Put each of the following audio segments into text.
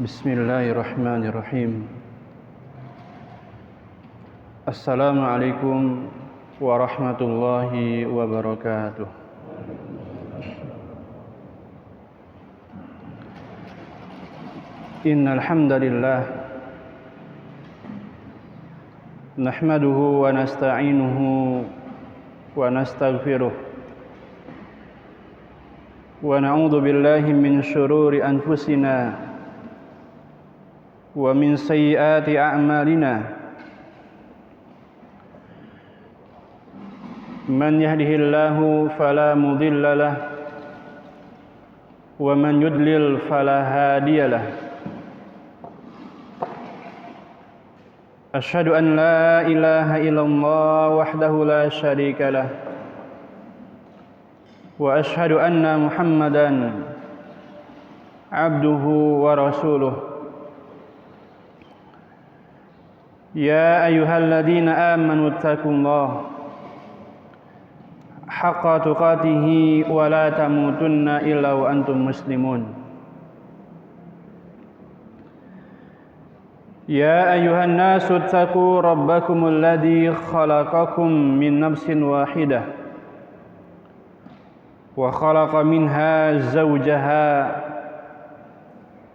Bismillahirrahmanirrahim. Assalamualaikum warahmatullahi wabarakatuh. Innal hamdalillah nahmaduhu wa nasta'inuhu wa nastaghfiruh wa na'udzu billahi min syururi anfusina wa min sayyiati a'malina. Man yahdihillahu fala mudilla lahu wa man yudlil fala hadiya lahu. Asyhadu an la ilaha illallah wahdahu la syarika lahu wa asyhadu anna Muhammadan abduhu wa rasuluh. Ya ayyuhalladzina amanu taqullaha haqqa tuqatih wa la tamutunna illa wa antum muslimun. Ya ayyuhan nasu taqu rabbakumul ladzi khalaqakum min nafsin wahidah wa khalaqa minha zawjaha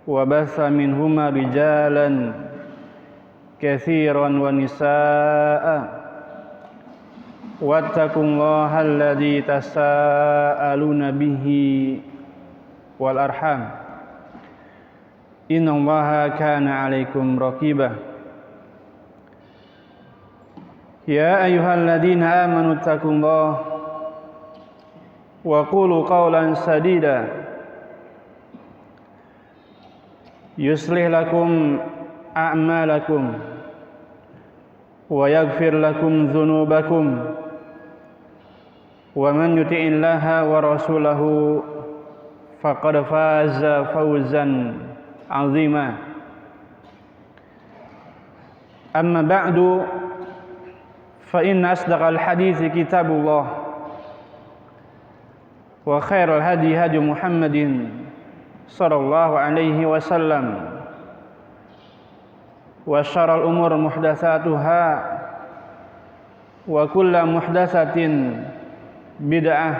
wa batha minhuma rijalan katsiran wa nisaa'a wattaqullaha alladzi tasaaluna bihi wal arham innallaha kana 'alaikum raqiba. Ya ayyuhalladzina amanu taqullaha wa qulu qawlan sadida yuslih lakum a'malakum wa yaghfir lakum dhunubakum wa man yuti'illaha wa rasulahu faqad faza fawzan 'azima. Amma ba'du, fa inna asdaqal hadithi kitabullah wa khairal hadi hadi Muhammadin sallallahu alaihi wasallam wa syarrul umur muhdatsatuha wa kullu muhdatsatin bid'ah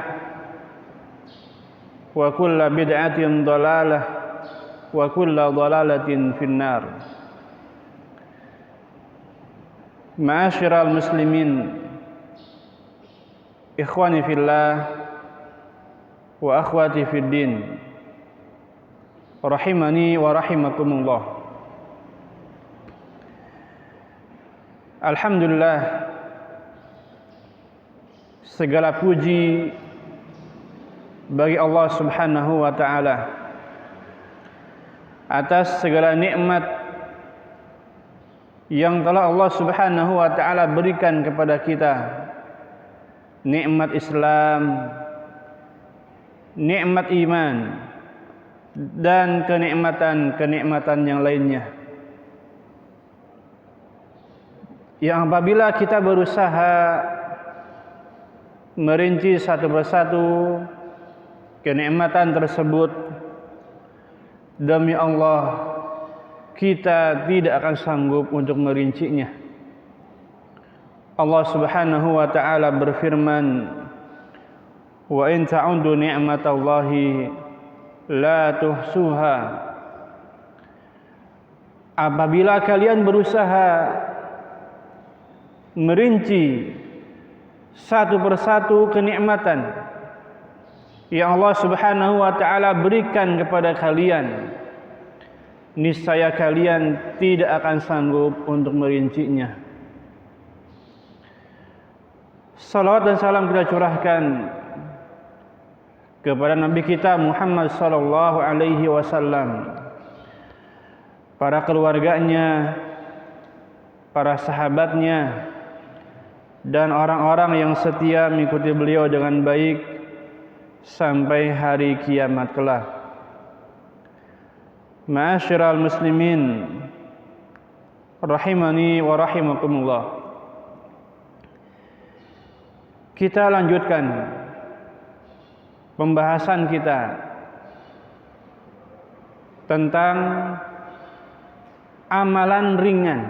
wa kullu bid'atin dhalalah wa kullu dhalalatin finnar. Ma'asyiral muslimin, ikhwani fillah wa akhwati fid din, rahimani wa rahimakumullah. Alhamdulillah, segala puji bagi Allah Subhanahu wa ta'ala atas segala nikmat yang telah Allah Subhanahu wa ta'ala berikan kepada kita. Nikmat Islam, nikmat iman, dan kenikmatan-kenikmatan yang lainnya, yang apabila kita berusaha merinci satu persatu kenikmatan tersebut, demi Allah kita tidak akan sanggup untuk merincinya. Allah Subhanahu wa ta'ala berfirman, wa in ta'uddu ni'matallahi la tuhsuha. Apabila kalian berusaha merinci satu persatu kenikmatan yang Allah Subhanahu wa ta'ala berikan kepada kalian, niscaya kalian tidak akan sanggup untuk merincinya. Salawat dan salam kita curahkan kepada Nabi kita Muhammad sallallahu alaihi wasallam, para keluarganya, para sahabatnya, dan orang-orang yang setia mengikuti beliau dengan baik sampai hari kiamat kelak. Ma'asyiral muslimin, rahimani wa rahimakumullah. Kita lanjutkan pembahasan kita tentang amalan ringan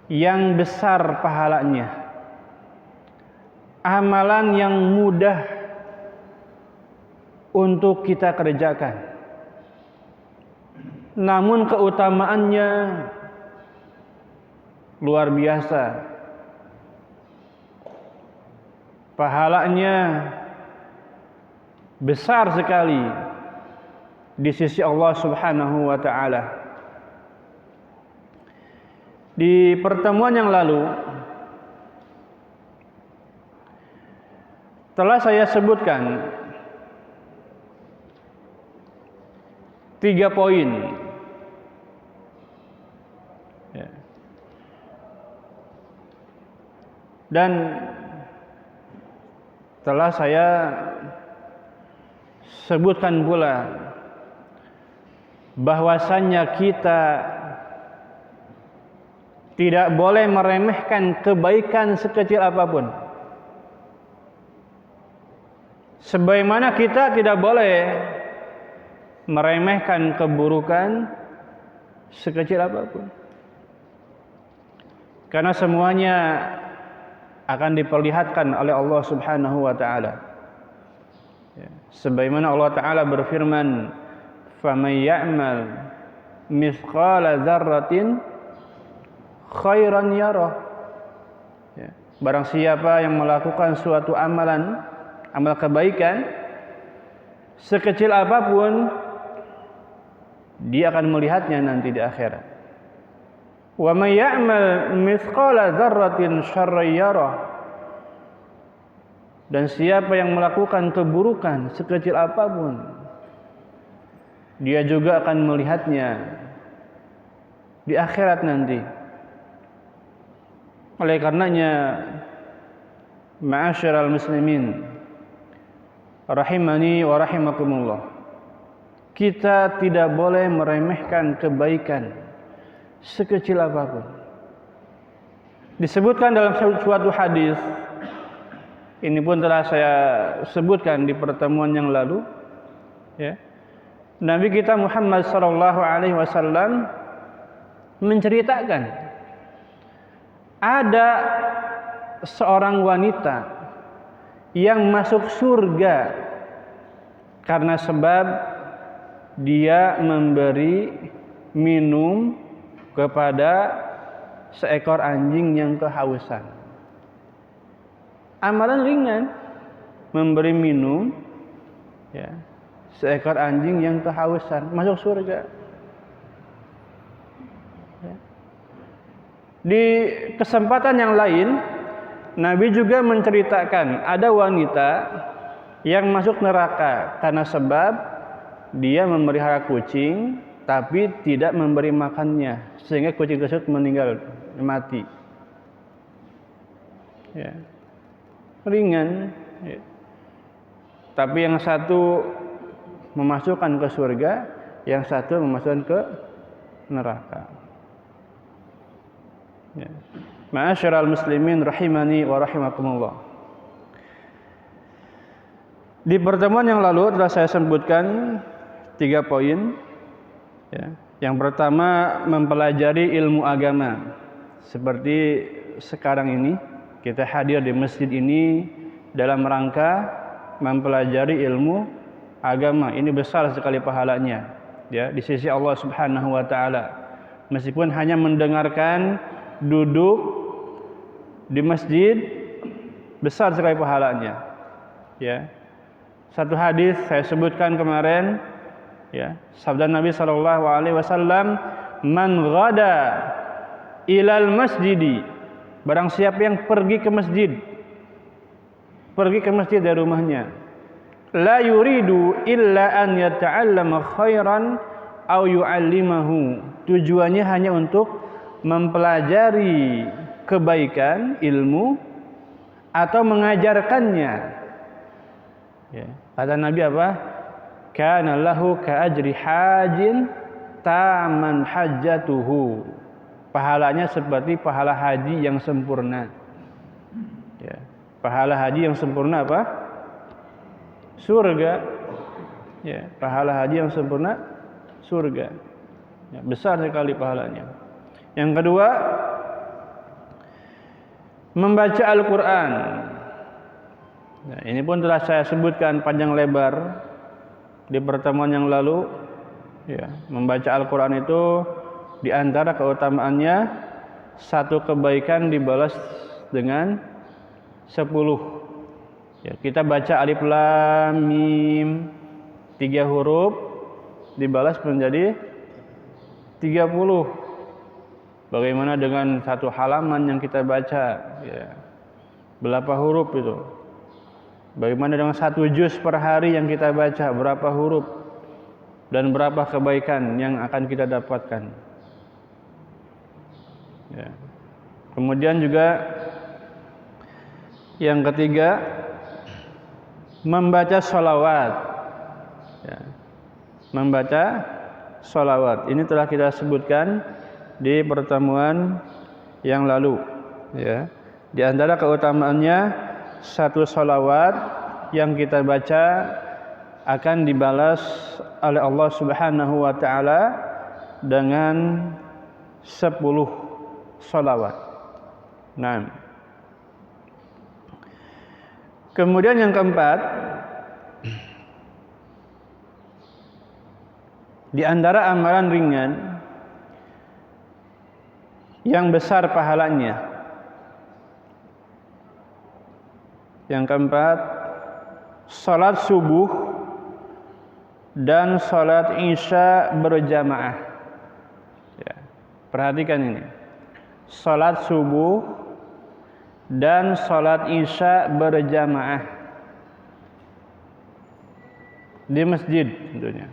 yang besar pahalanya, amalan yang mudah untuk kita kerjakan, namun keutamaannya luar biasa. Pahalanya besar sekali di sisi Allah Subhanahu wa taala. Di pertemuan yang lalu telah saya sebutkan 3 poin, ya. Dan telah saya sebutkan pula bahwasannya kita tidak boleh meremehkan kebaikan sekecil apapun, sebagaimana kita tidak boleh meremehkan keburukan sekecil apapun, karena semuanya akan diperlihatkan oleh Allah Subhanahu wa taala. Sebagaimana Allah taala berfirman, "Faman ya'mal mithqala dzarratin khairan yarah." Barang siapa yang melakukan suatu amalan, amal kebaikan sekecil apapun, dia akan melihatnya nanti di akhirat. Wa may ya'mal mithqala dzarratin syarran yarah. Dan siapa yang melakukan keburukan sekecil apapun, dia juga akan melihatnya di akhirat nanti. Oleh karenanya, ma'asyiral muslimin rahimani wa rahimakumullah, kita tidak boleh meremehkan kebaikan sekecil apapun. Disebutkan dalam suatu hadis, ini pun telah saya sebutkan di pertemuan yang lalu, ya. Nabi kita Muhammad sallallahu alaihi wasallam menceritakan ada seorang wanita yang masuk surga karena sebab dia memberi minum kepada seekor anjing yang kehausan. Amalan ringan, memberi minum, ya, seekor anjing yang kehausan, masuk surga. Ya. Di kesempatan yang lain, Nabi juga menceritakan ada wanita yang masuk neraka karena sebab dia memelihara kucing tapi tidak memberi makannya, sehingga kucing tersebut meninggal, mati. Ya. Ringan, ya. Tapi yang satu memasukkan ke surga, yang satu memasukkan ke neraka. Ya. Ma'asyiral muslimin rahimani wa rahimakumullah. Di pertemuan yang lalu telah saya sebutkan 3 poin. Ya. Yang pertama, mempelajari ilmu agama. Seperti sekarang ini kita hadir di masjid ini dalam rangka mempelajari ilmu agama. Ini besar sekali pahalanya, ya, di sisi Allah Subhanahu wa taala. Meskipun hanya mendengarkan, duduk di masjid, besar sekali pahalanya, ya. Satu hadis saya sebutkan kemarin, ya, sabda Nabi sallallahu alaihi wasallam, "Man ghada ilal masjidi," barang siapa yang pergi ke masjid dari rumahnya, "la yuridu illa an yata'allama khairan aw yu'allimahu," tujuannya hanya untuk mempelajari kebaikan, ilmu, atau mengajarkannya. Ya. Kata Nabi apa? Kana lahu ka ajri hajin taman hajjatuhu. Pahalanya seperti pahala haji yang sempurna. Ya. Pahala haji yang sempurna apa? Surga. Ya. Pahala haji yang sempurna surga. Ya, besar sekali pahalanya. Yang kedua, membaca Al-Quran. Nah, ini pun telah saya sebutkan panjang lebar di pertemuan yang lalu. Ya, membaca Al-Quran itu di antara keutamaannya, satu kebaikan dibalas dengan 10. Ya, kita baca alif lam mim 3 huruf dibalas menjadi 30. Bagaimana dengan satu halaman yang kita baca, ya, berapa huruf itu? Bagaimana dengan satu juz per hari yang kita baca, berapa huruf dan berapa kebaikan yang akan kita dapatkan? Ya. Kemudian juga yang ketiga, membaca sholawat. Ya. Membaca sholawat. Ini telah kita sebutkan di pertemuan yang lalu. Ya. Di antara keutamaannya, satu sholawat yang kita baca akan dibalas oleh Allah Subhanahu wa Ta'ala dengan 10 sholawat. Nah, kemudian yang keempat, di antara amalan ringan yang besar pahalanya, yang keempat, salat subuh dan salat isya berjamaah. Ya, perhatikan ini, salat subuh dan salat isya berjamaah di masjid tentunya.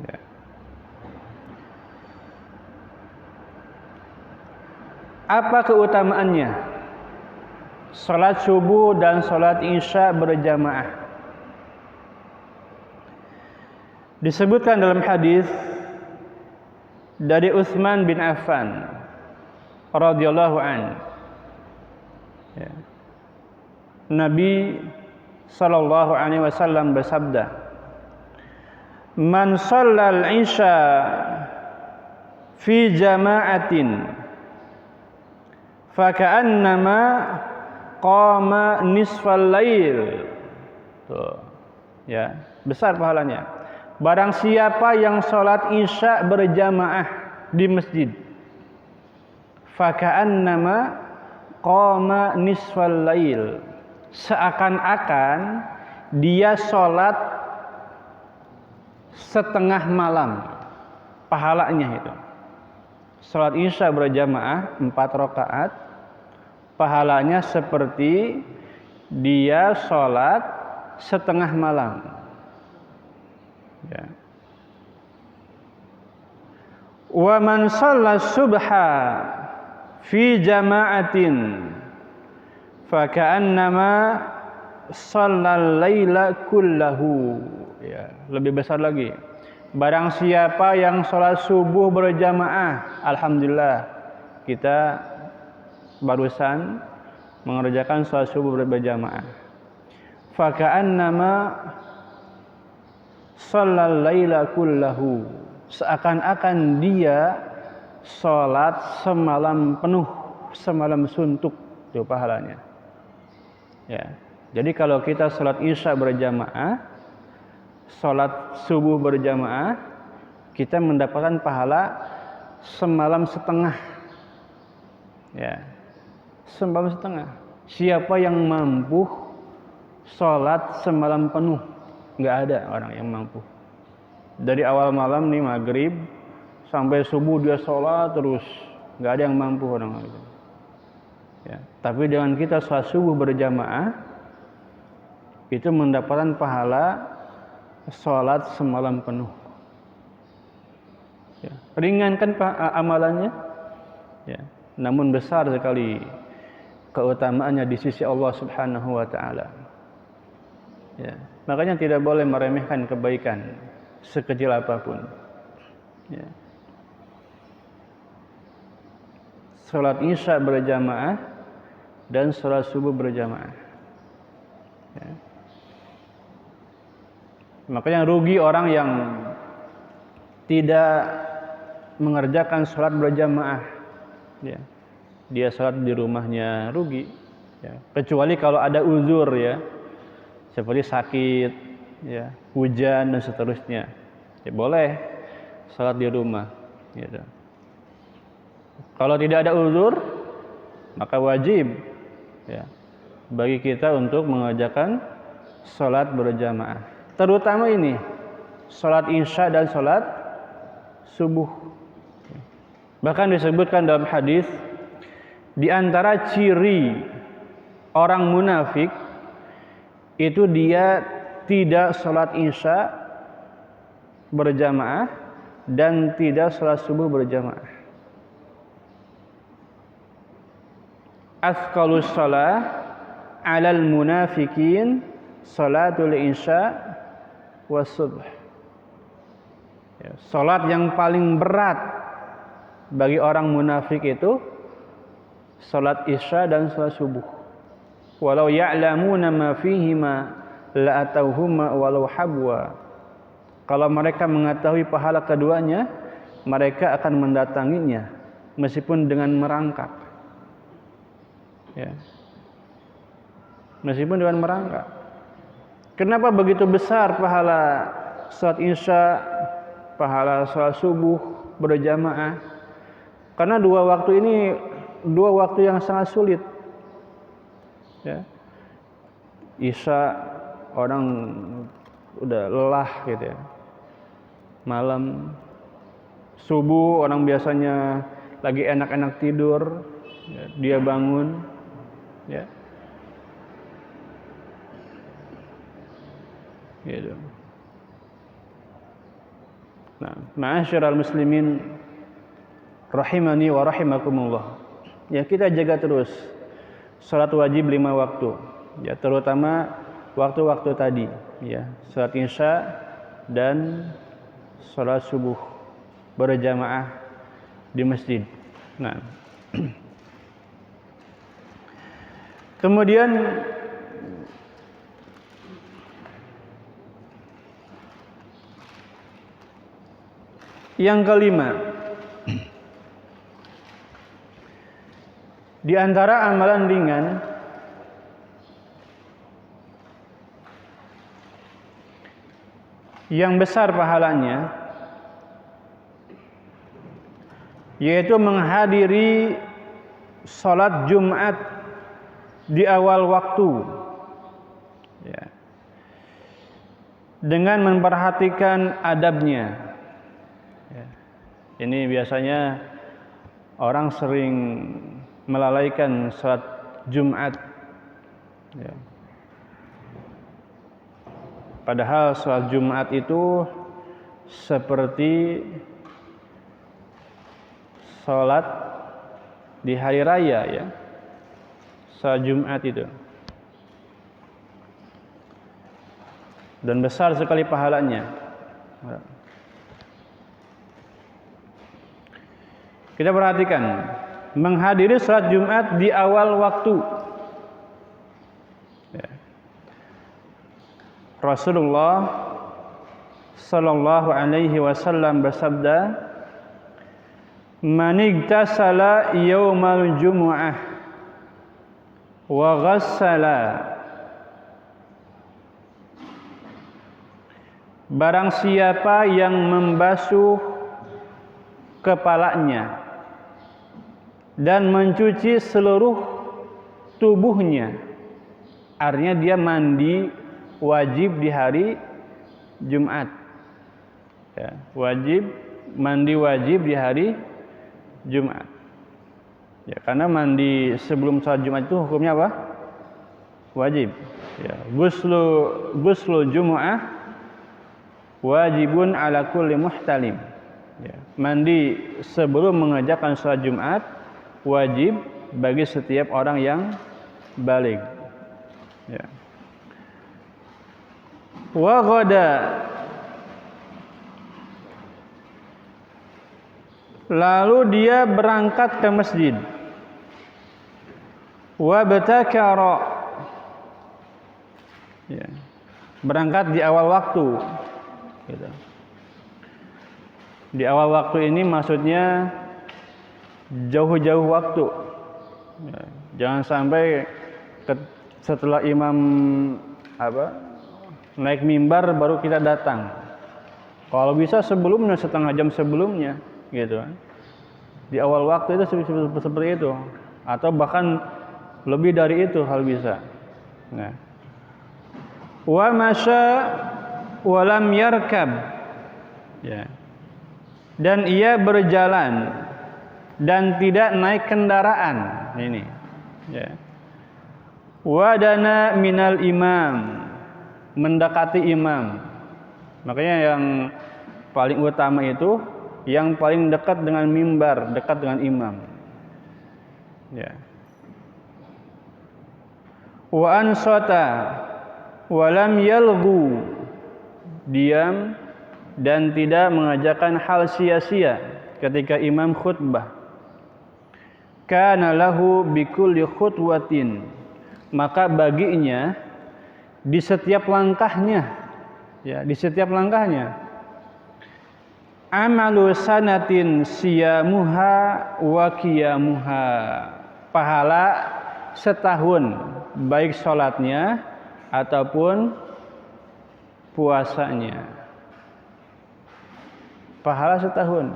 Ya. Apa keutamaannya? Salat subuh dan salat isya berjamaah. Disebutkan dalam hadis dari Utsman bin Affan radhiyallahu an. Ya. Nabi sallallahu alaihi wasallam bersabda, "Man shallal isya fi jama'atin faka'annama qama nisfal lail." Tuh. Ya, besar pahalanya. Barang siapa yang salat isya berjamaah di masjid, faka'annama qama nisfal lail, seakan-akan dia salat setengah malam. Pahalanya itu. Salat isya berjamaah 4 rakaat, pahalanya seperti dia sholat setengah malam. Ya. Wa man shalla subha fi jama'atin faka'annama shallal laila kullahu. Ya, lebih besar lagi. Barang siapa yang sholat subuh berjamaah, alhamdulillah kita barusan mengerjakan sholat subuh berjamaah. Faka'annama shallal laila kullahu, seakan-akan dia sholat semalam penuh, semalam suntuk, itu pahalanya. Ya. Jadi kalau kita sholat isya berjamaah, sholat subuh berjamaah, kita mendapatkan pahala semalam setengah. Ya, semalam setengah. Siapa yang mampu sholat semalam penuh? Nggak ada orang yang mampu. Dari awal malam nih maghrib sampai subuh dia sholat terus, nggak ada yang mampu orang itu. Ya, tapi dengan kita sholat subuh berjamaah, itu mendapatkan pahala sholat semalam penuh. Ya, ringan kan amalannya, ya, namun besar sekali keutamaannya di sisi Allah Subhanahu wa Ta'ala. Ya, makanya tidak boleh meremehkan kebaikan sekecil apapun. Ya. Sholat isya berjamaah dan sholat subuh berjamaah. Ya. Makanya rugi orang yang tidak mengerjakan sholat berjamaah. Ya. Dia sholat di rumahnya rugi. Ya. Kecuali kalau ada uzur ya, seperti sakit, ya, hujan dan seterusnya. Ya, boleh sholat di rumah. Gitu. Kalau tidak ada uzur, maka wajib ya bagi kita untuk mengerjakan sholat berjamaah. Terutama ini sholat isya dan sholat subuh. Bahkan disebutkan dalam hadis, di antara ciri orang munafik itu dia tidak sholat isya berjamaah dan tidak sholat subuh berjamaah. Athqalus shalah 'alal munafikin sholatul isya was subh. Ya, salat yang paling berat bagi orang munafik itu salat isya dan salat subuh. Walau ya'lamuna ma fihima la atauhuma walau habwa. Kalau mereka mengetahui pahala keduanya, mereka akan mendatanginya meskipun dengan merangkak. Ya. Meskipun dengan merangkak. Kenapa begitu besar pahala salat isya, pahala salat subuh berjamaah? Karena dua waktu ini dua waktu yang sangat sulit. Ya. Isya orang udah lelah gitu ya. Malam. Subuh orang biasanya lagi enak-enak tidur, ya, dia bangun, ya. Gitu. Nah, ma'asyiral muslimin rahimani wa rahimakumullah. Ya, kita jaga terus salat wajib 5 waktu. Ya, terutama waktu-waktu tadi, ya, salat isya dan salat subuh berjamaah di masjid. Nah, kemudian yang kelima, di antara amalan ringan yang besar pahalanya yaitu menghadiri sholat Jumat di awal waktu, ya, dengan memperhatikan adabnya. Ya. Ini biasanya orang sering melalaikan sholat Jumat. Ya. Padahal sholat Jumat itu seperti sholat di hari raya, ya. Sholat Jumat itu. Dan besar sekali pahalanya. Kita perhatikan, menghadiri sholat Jumat di awal waktu. Ya. Rasulullah sallallahu alaihi wasallam bersabda, "Man igtasala yaumal jumu'ah wa ghassala." Barang siapa yang membasuh kepalanya dan mencuci seluruh tubuhnya, artinya dia mandi wajib di hari Jumat, ya, mandi wajib di hari Jumat, ya, karena mandi sebelum sholat Jumat itu hukumnya apa? Wajib, ya. Ghuslu Jumu'ah wajibun ala kulli muhtalim, ya. Mandi sebelum mengerjakan sholat Jumat wajib bagi setiap orang yang baligh, ya. Wa ghada, lalu dia berangkat ke masjid. Wa batakara, ya. berangkat di awal waktu. Gitu. Di awal waktu ini maksudnya jauh-jauh waktu. Ya, jangan sampai setelah imam naik mimbar baru kita datang. Kalau bisa sebelumnya, setengah jam sebelumnya, gitu kan. Di awal waktu itu seperti itu, atau bahkan lebih dari itu hal bisa. Nah, wa masya wa lam yarkab, ya. Dan ia berjalan dan tidak naik kendaraan. Ini, ya. Wa dana minal imam, mendekati imam. Makanya yang paling utama itu yang paling dekat dengan mimbar, dekat dengan imam. Ya. Wa ansata wa lam yalghu, diam dan tidak mengajarkan hal sia-sia ketika imam khutbah. Kana lahu bikulli khutwatin, maka baginya di setiap langkahnya, ya, di setiap langkahnya, amalu sanatin siyamuha wa qiyamuha, pahala setahun baik sholatnya ataupun puasanya. Pahala setahun,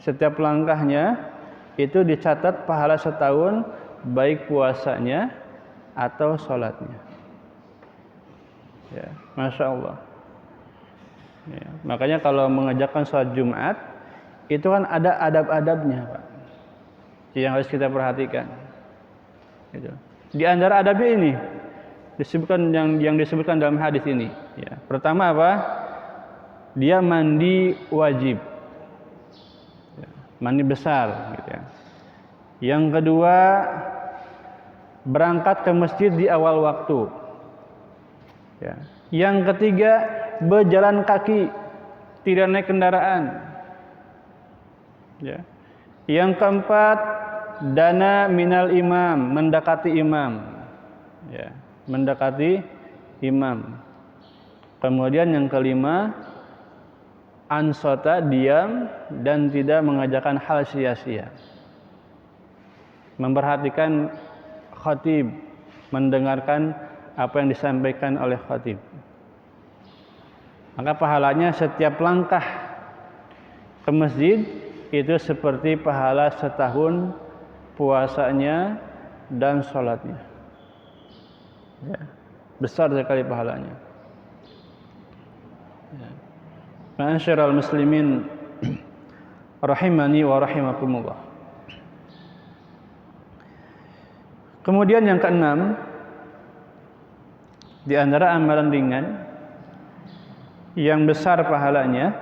setiap langkahnya itu dicatat pahala setahun baik puasanya atau sholatnya. Ya, Masya Allah. Ya, makanya kalau mengerjakan sholat Jumat itu kan ada adab-adabnya, Pak, yang harus kita perhatikan. Gitu. Di antara adabnya ini disebutkan yang disebutkan dalam hadis ini. Ya. Pertama apa? Dia mandi wajib, ya, mandi besar. Gitu ya. Yang kedua, berangkat ke masjid di awal waktu. Ya. Yang ketiga, berjalan kaki, tidak naik kendaraan. Ya. Yang keempat, dana minal imam, mendekati imam. Ya, mendekati imam. Kemudian yang kelima, ansota, diam dan tidak mengajarkan hal sia-sia. Memperhatikan khatib, mendengarkan apa yang disampaikan oleh khatib. Maka pahalanya setiap langkah ke masjid itu seperti pahala setahun puasanya dan sholatnya. Ya, besar sekali pahalanya. Ya. Ma'asyiral muslimin rahimani wa rahimakumullah. Kemudian yang keenam, di antara amalan ringan yang besar pahalanya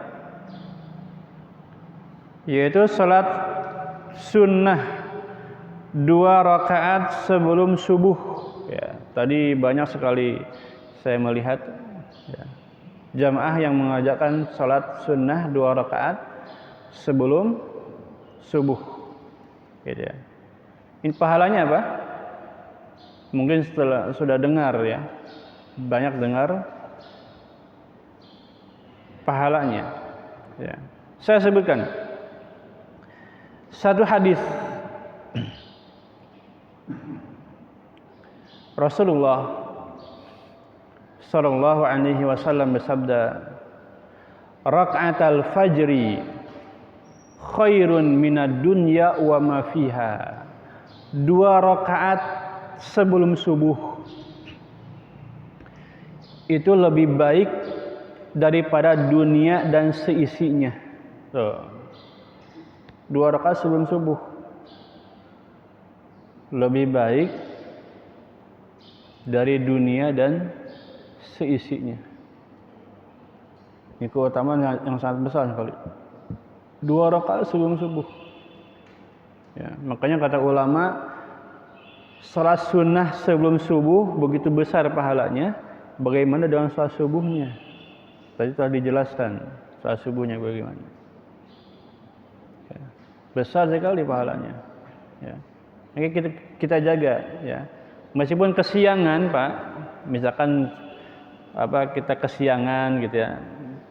yaitu salat sunnah 2 rakaat sebelum subuh. Ya, tadi banyak sekali saya melihat, ya, jamaah yang mengajarkan salat sunnah 2 rakaat sebelum subuh. Gitu ya. Ini pahalanya apa? Mungkin sudah dengar, ya, banyak dengar pahalanya. Ya. Saya sebutkan satu hadis Rasulullah sallallahu alaihi wasallam bersabda, "Raka'atal fajri khairun minad dunya wa ma fiha." 2 rakaat sebelum subuh itu lebih baik daripada dunia dan seisinya. Tuh. 2 rakaat sebelum subuh lebih baik dari dunia dan seisinya. Ini keutamaan yang sangat besar sekali. 2 rakaat sebelum subuh. Ya, makanya kata ulama, salat sunnah sebelum subuh begitu besar pahalanya. Bagaimana dengan salat subuhnya? Tadi telah dijelaskan salat subuhnya bagaimana. Ya, besar sekali pahalanya. Ya. Ini kita jaga, ya. Meskipun kesiangan, Pak, misalkan kita kesiangan gitu ya,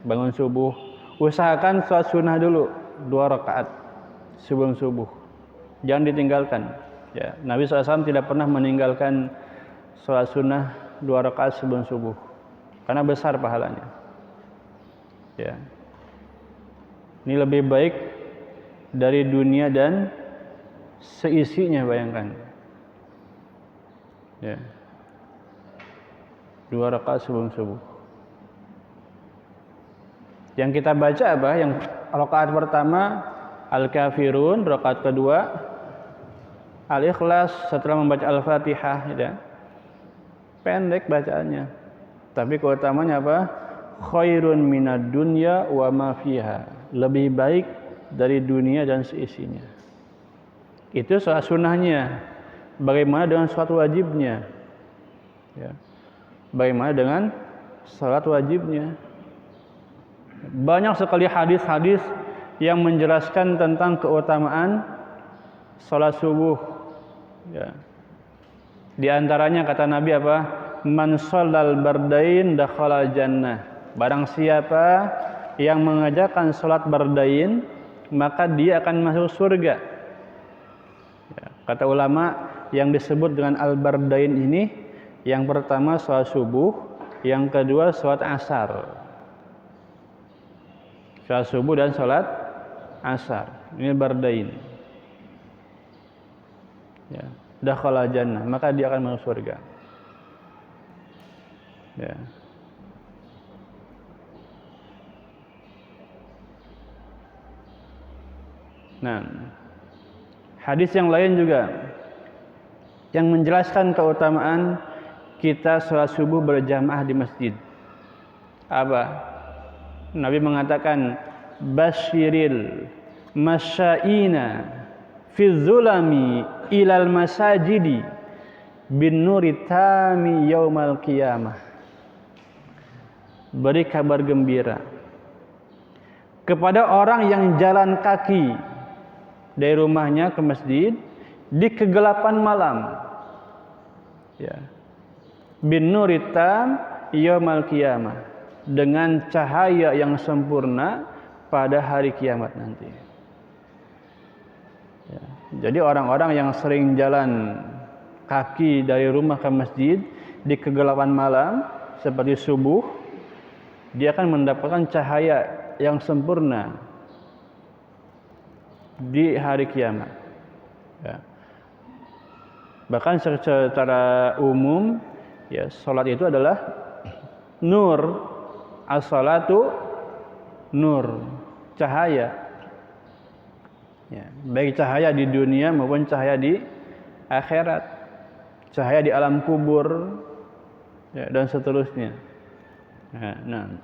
bangun subuh, usahakan sholat sunnah dulu 2 rakaat sebelum subuh, jangan ditinggalkan ya. Nabi SAW tidak pernah meninggalkan sholat sunnah 2 rakaat sebelum subuh karena besar pahalanya ya. Ini lebih baik dari dunia dan seisinya, bayangkan ya, 2 rakaat sebelum subuh. Yang kita baca apa? Yang rakaat pertama Al-Kafirun, rakaat kedua Al-Ikhlas setelah membaca Al-Fatihah ya. Pendek bacaannya, tapi keutamanya apa? Khairun minad dunya wa ma fiha, lebih baik dari dunia dan seisinya. Itu sholat sunnahnya. Bagaimana dengan sholat wajibnya ya? Bagaimana dengan sholat wajibnya? Banyak sekali hadis-hadis yang menjelaskan tentang keutamaan sholat subuh ya. Di antaranya kata Nabi apa? Man shallal bardain dakhala jannah. Barang siapa yang mengerjakan sholat bardain, maka dia akan masuk surga ya. Kata ulama, yang disebut dengan al-bardain ini, yang pertama sholat subuh, yang kedua sholat asar. Sholat subuh dan sholat asar, ini bardain ya. Dakhala jannah, maka dia akan masuk surga ya. Nah, hadis yang lain juga yang menjelaskan keutamaan kita sholat subuh berjamaah di masjid. Apa? Nabi mengatakan, basyiril masyaina fi zulami ilal masajidi bin nuri tami yaumal qiyamah. Beri kabar gembira kepada orang yang jalan kaki dari rumahnya ke masjid di kegelapan malam ya. Bin nuri tam yaumal qiyamah, dengan cahaya yang sempurna pada hari kiamat nanti ya. Jadi orang-orang yang sering jalan kaki dari rumah ke masjid di kegelapan malam seperti subuh, dia akan mendapatkan cahaya yang sempurna di hari kiamat ya. Bahkan secara umum ya, salat itu adalah nur. As-salatu nur, cahaya ya, baik cahaya di dunia maupun cahaya di akhirat, cahaya di alam kubur ya, dan seterusnya. Nah,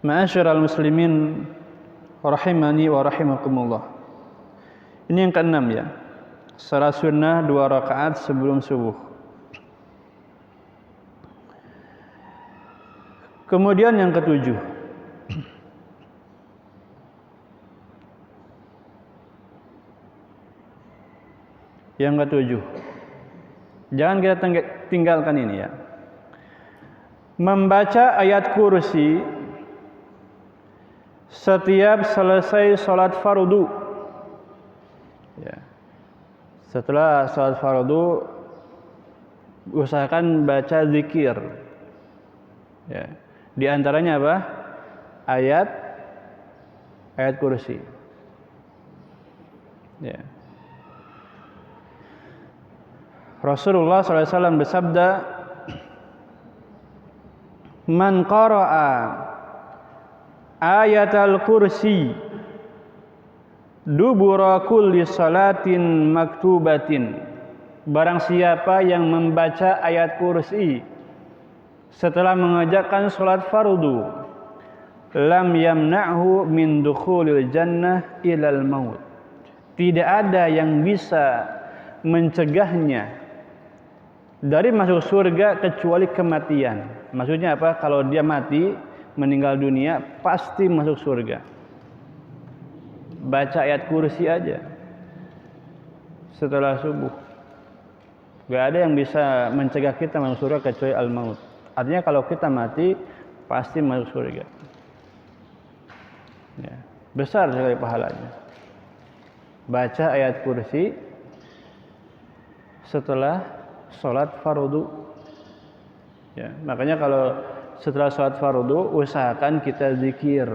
ma'asyiral muslimin rahimani wa rahimakumullah. Ini yang keenam ya, salat sunnah 2 rakaat sebelum subuh. Kemudian yang ketujuh, jangan kita tinggalkan ini ya, membaca ayat kursi setiap selesai sholat fardu ya. Setelah sholat fardu usahakan baca zikir ya. Di antaranya apa? Ayat kursi ya. Rasulullah SAW bersabda, man qara'a ayatal kursi dubura kulli salatin maktubatin, barang siapa yang membaca ayat kursi setelah mengerjakan salat fardu, lam yamna'hu min dukhulil jannah ilal maut, tidak ada yang bisa mencegahnya dari masuk surga kecuali kematian. Maksudnya apa? Kalau dia mati, meninggal dunia, pasti masuk surga. Baca ayat kursi aja setelah subuh, gak ada yang bisa mencegah kita masuk surga kecuali al-maut. Artinya kalau kita mati pasti masuk surga. Ya, besar sekali pahalanya. Baca ayat kursi setelah sholat fardu. Ya, makanya kalau setelah sholat fardu usahakan kita zikir.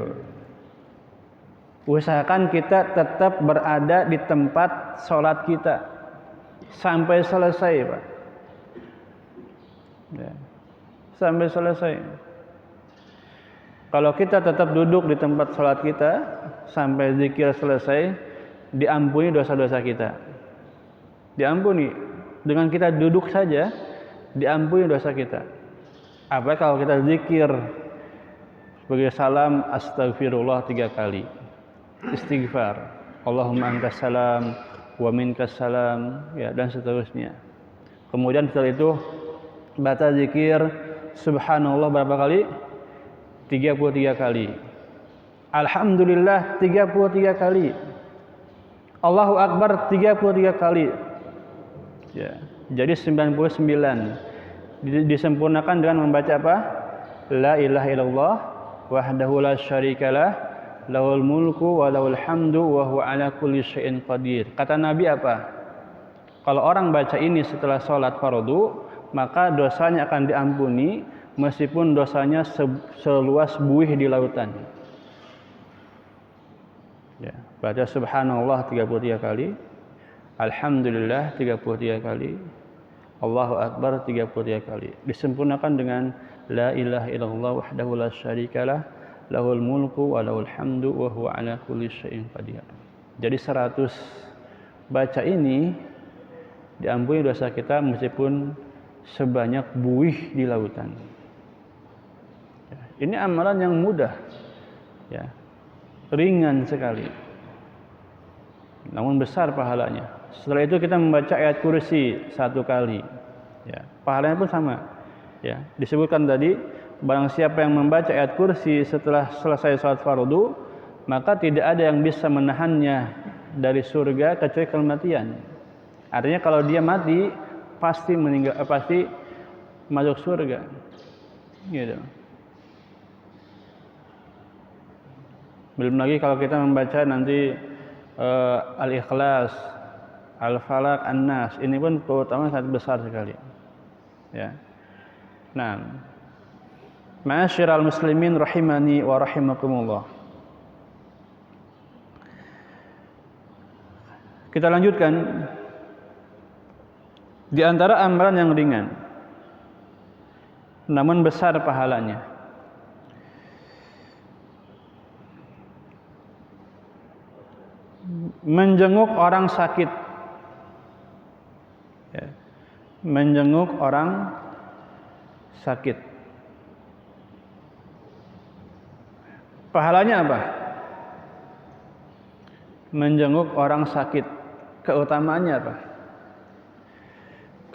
Usahakan kita tetap berada di tempat sholat kita sampai selesai, Pak. Ya, sampai selesai. Kalau kita tetap duduk di tempat sholat kita sampai zikir selesai, diampuni dosa-dosa kita. Diampuni. Dengan kita duduk saja, diampuni dosa kita. Apa kalau kita zikir sebagai salam astagfirullah 3 kali. Istighfar. Allahumma antas salam wa minkas salam, ya, dan seterusnya. Kemudian setelah itu baca zikir subhanallah berapa kali? 33 kali. Alhamdulillah 33 kali. Allahu Akbar 33 kali. Ya, jadi 99. Disempurnakan dengan membaca apa? La ilaha illallah wahdahu la syarikalah lahul mulku wa lahul hamdu wa huwa ala kulli syai'in qadir. Kata Nabi apa? Kalau orang baca ini setelah sholat fardu, maka dosanya akan diampuni meskipun dosanya seluas buih di lautan. Ya, baca subhanallah 33 kali, alhamdulillah 33 kali, Allahu Akbar 33 kali. Disempurnakan dengan la ilaha illallah wahdahu la syarikalah lahul mulku wa lahul hamdu wa huwa ala kulli syai'in qadir. Jadi 100 baca ini diampuni dosa kita meskipun sebanyak buih di lautan. Ya, ini amalan yang mudah, ya, ringan sekali, namun besar pahalanya. Setelah itu kita membaca ayat kursi 1 kali, ya, pahalanya pun sama. Ya, disebutkan tadi, barang siapa yang membaca ayat kursi setelah selesai sholat fardu, maka tidak ada yang bisa menahannya dari surga kecuali kematian. Artinya kalau dia mati pasti meninggal, pasti masuk surga. Gitu. Belum lagi kalau kita membaca nanti Al-Ikhlas, Al-Falaq, An-Nas, ini pun keutamaan sangat besar sekali. Ya. Nah, ma'asyiral muslimin rahimani wa rahimakumullah. Kita lanjutkan. Di antara amalan yang ringan namun besar pahalanya, menjenguk orang sakit. Ya. Menjenguk orang sakit. Pahalanya apa? Menjenguk orang sakit. Keutamaannya apa?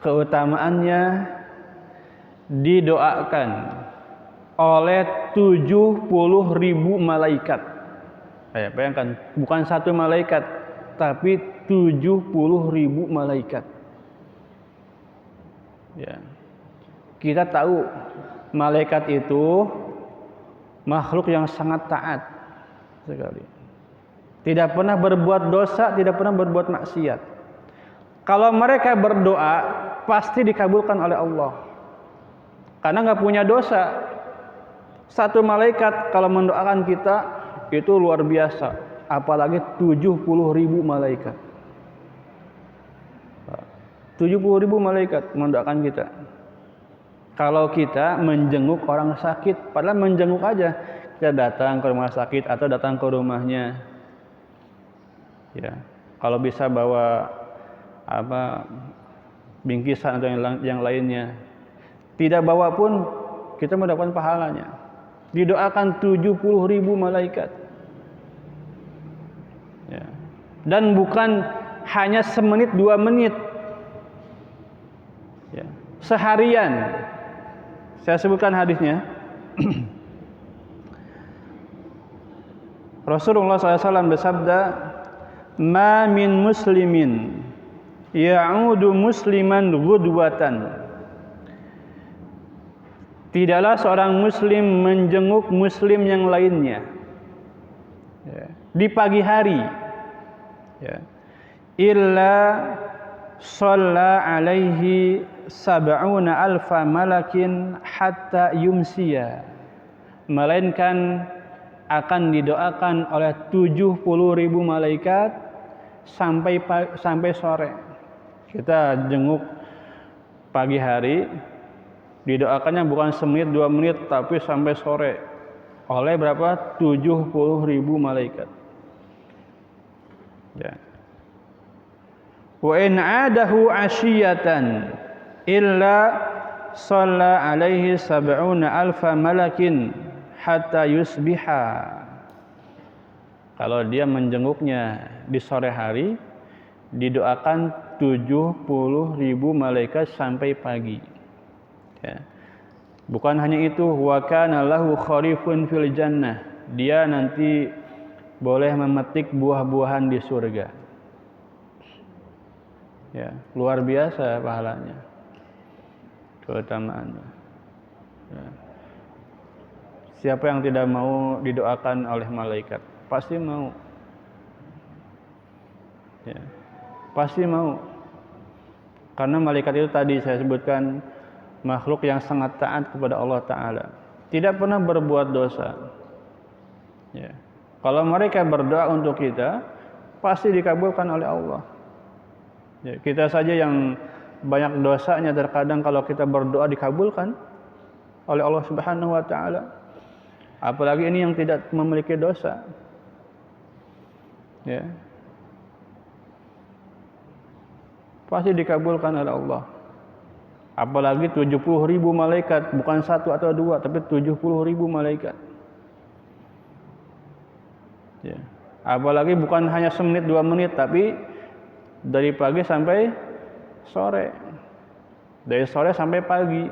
Keutamaannya didoakan oleh 70.000 malaikat. Bayangkan, bukan 1 malaikat, tapi 70.000 malaikat. Ya. Kita tahu malaikat itu makhluk yang sangat taat sekali. Tidak pernah berbuat dosa, tidak pernah berbuat maksiat. Kalau mereka berdoa, pasti dikabulkan oleh Allah. Karena nggak punya dosa. 1 malaikat kalau mendoakan kita itu luar biasa. Apalagi 70.000 malaikat. 70.000 malaikat mendoakan kita. Kalau kita menjenguk orang sakit, padahal menjenguk aja, kita datang ke rumah sakit atau datang ke rumahnya, ya, kalau bisa bawa bingkisan atau yang lainnya. Tidak bawa pun kita mendapatkan pahalanya. Didoakan 70.000 malaikat. Ya. Dan bukan hanya semenit 2 menit. Ya. Seharian. Saya sebutkan hadisnya. Rasulullah SAW bersabda, "Ma min muslimin ya'udu musliman ghudwatan tidaklah seorang muslim menjenguk muslim yang lainnya, ya, di pagi hari, ya, illa shalla alaihi sab'una alfa malakin hatta yumsiya, melainkan akan didoakan oleh 70.000 malaikat sampai sore. Kita jenguk pagi hari, didoakannya bukan semenit 2 menit tapi sampai sore oleh berapa? 70.000 malaikat. Ya. Wa in adahu asyiyatan illa shalla alaihi sab'una alfa malakin hatta yusbiha. Kalau dia menjenguknya di sore hari, didoakan 70.000 malaikat sampai pagi. Ya. Bukan hanya itu, wa kana lahu kharifun fil jannah, dia nanti boleh memetik buah-buahan di surga. Ya, luar biasa pahalanya, keutamaannya. Ya. Siapa yang tidak mau didoakan oleh malaikat? Pasti mau. Ya, pasti mau. Karena malaikat itu tadi saya sebutkan makhluk yang sangat taat kepada Allah Ta'ala, tidak pernah berbuat dosa. Ya. Kalau mereka berdoa untuk kita, pasti dikabulkan oleh Allah. Ya, kita saja yang banyak dosanya, terkadang kalau kita berdoa dikabulkan oleh Allah Subhanahu wa Ta'ala. Apalagi ini yang tidak memiliki dosa. Ya. Pasti dikabulkan oleh Allah. Apalagi 70.000 malaikat, bukan 1 atau 2, tapi 70.000 malaikat. Ya. Apalagi bukan hanya semenit 2 menit, tapi dari pagi sampai sore, dari sore sampai pagi.